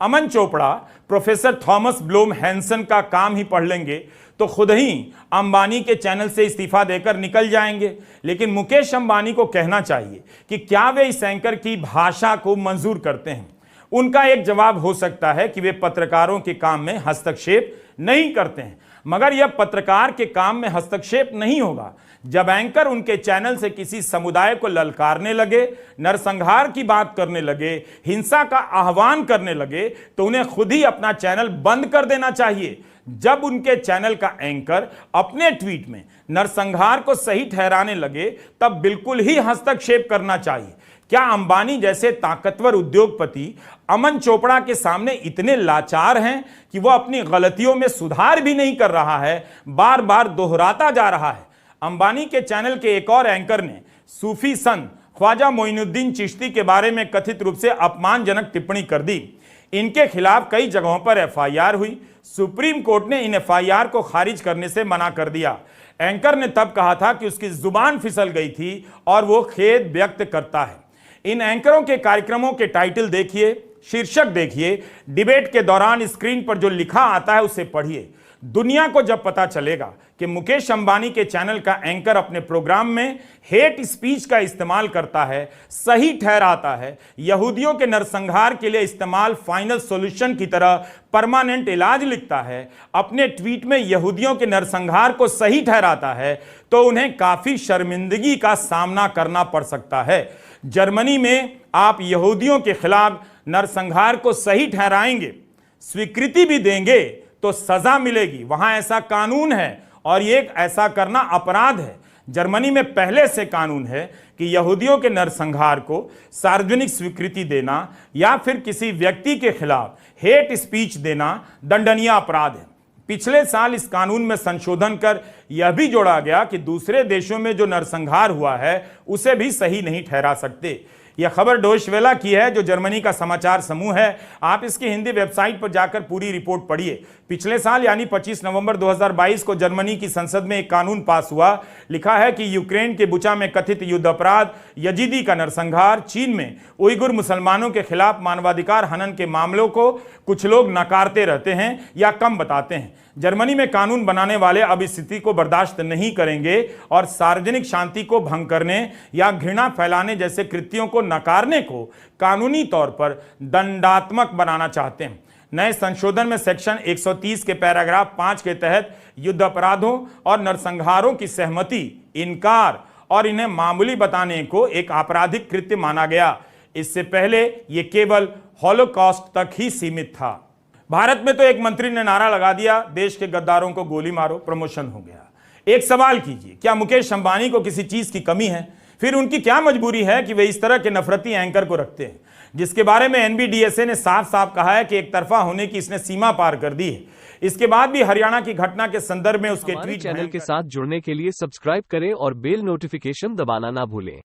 अमन Chopra professor Thomas Bloom Hansen का काम ही पढ़ लेंगे तो खुद ही अंबानी के चैनल से इस्तीफा देकर निकल जाएंगे। लेकिन मुकेश अंबानी को कहना चाहिए कि क्या वे इस एंकर की भाषा को मंजूर करते हैं। उनका एक जवाब हो सकता है कि वे पत्रकारों के काम में हस्तक्षेप नहीं करते हैं, मगर यह पत्रकार के काम में हस्तक्षेप नहीं होगा जब एंकर उनके चैनल से किसी समुदाय को ललकारने लगे, नरसंहार की बात करने लगे, हिंसा का आह्वान करने लगे, तो उन्हें खुद ही अपना चैनल बंद कर देना चाहिए। जब उनके चैनल का एंकर अपने ट्वीट में नरसंहार को सही ठहराने लगे तब बिल्कुल ही हस्तक्षेप करना चाहिए। क्या अंबानी जैसे ताकतवर उद्योगपति अमन चोपड़ा के सामने इतने लाचार हैं कि वह अपनी गलतियों में सुधार भी नहीं कर रहा है, बार बार दोहराता जा रहा है। अंबानी के चैनल के एक और एंकर ने सूफी संत ख्वाजा मोइनुद्दीन चिश्ती के बारे में कथित रूप से अपमानजनक टिप्पणी कर दी। इनके खिलाफ कई जगहों पर एफआईआर हुई। सुप्रीम कोर्ट ने इन एफआईआर को खारिज करने से मना कर दिया। एंकर ने तब कहा था कि उसकी जुबान फिसल गई थी और वो खेद व्यक्त करता है। इन एंकरों के कार्यक्रमों के टाइटल देखिए, शीर्षक देखिए, डिबेट के दौरान स्क्रीन पर जो लिखा आता है उसे पढ़िए। दुनिया को जब पता चलेगा कि मुकेश अंबानी के चैनल का एंकर अपने प्रोग्राम में हेट स्पीच का इस्तेमाल करता है, सही ठहराता है, यहूदियों के नरसंहार के लिए इस्तेमाल फाइनल सॉल्यूशन की तरह परमानेंट इलाज लिखता है, अपने ट्वीट में यहूदियों के नरसंहार को सही ठहराता है, तो उन्हें काफी शर्मिंदगी का सामना करना पड़ सकता है। जर्मनी में आप यहूदियों के खिलाफ नरसंहार को सही ठहराएंगे, स्वीकृति भी देंगे तो सजा मिलेगी। वहां ऐसा कानून है और ये ऐसा करना अपराध है। जर्मनी में पहले से कानून है कि यहूदियों के नरसंहार को सार्वजनिक स्वीकृति देना या फिर किसी व्यक्ति के खिलाफ हेट स्पीच देना दंडनीय अपराध है। पिछले साल इस कानून में संशोधन कर यह भी जोड़ा गया कि दूसरे देशों में जो नरसंहार हुआ है उसे भी सही नहीं ठहरा सकते। यह खबर डोइचे वेले की है, जो जर्मनी का समाचार समूह है। आप इसकी हिंदी वेबसाइट पर जाकर पूरी रिपोर्ट पढ़िए। पिछले साल यानी 25 नवंबर 2022 को जर्मनी की संसद में एक कानून पास हुआ। लिखा है कि यूक्रेन के बुचा में कथित युद्ध अपराध, यजीदी का नरसंहार, चीन में उइगुर मुसलमानों के खिलाफ मानवाधिकार हनन के मामलों को कुछ लोग नकारते रहते हैं या कम बताते हैं। जर्मनी में कानून बनाने वाले अब इस स्थिति को बर्दाश्त नहीं करेंगे और सार्वजनिक शांति को भंग करने या घृणा फैलाने जैसे कृत्यों को नकारने को कानूनी तौर पर दंडात्मक बनाना चाहते हैं। नए संशोधन में सेक्शन 130 के पैराग्राफ 5 के तहत युद्ध अपराधों और नरसंहारों की सहमति, इनकार और इन्हें मामूली बताने को एक आपराधिक कृत्य माना गया। इससे पहले यह केवल हॉलोकॉस्ट तक ही सीमित था। भारत में तो एक मंत्री ने नारा लगा दिया, देश के गद्दारों को गोली मारो, प्रमोशन हो गया। एक सवाल कीजिए, क्या मुकेश अंबानी को किसी चीज की कमी है? फिर उनकी क्या मजबूरी है कि वे इस तरह के नफरती एंकर को रखते हैं, जिसके बारे में एनबीडीएसए ने साफ साफ कहा है कि एक तरफा होने की इसने सीमा पार कर दी है। इसके बाद भी हरियाणा की घटना के संदर्भ में उसके ट्वीट चैनल के साथ जुड़ने के लिए सब्सक्राइब करें और बेल नोटिफिकेशन दबाना ना भूलें।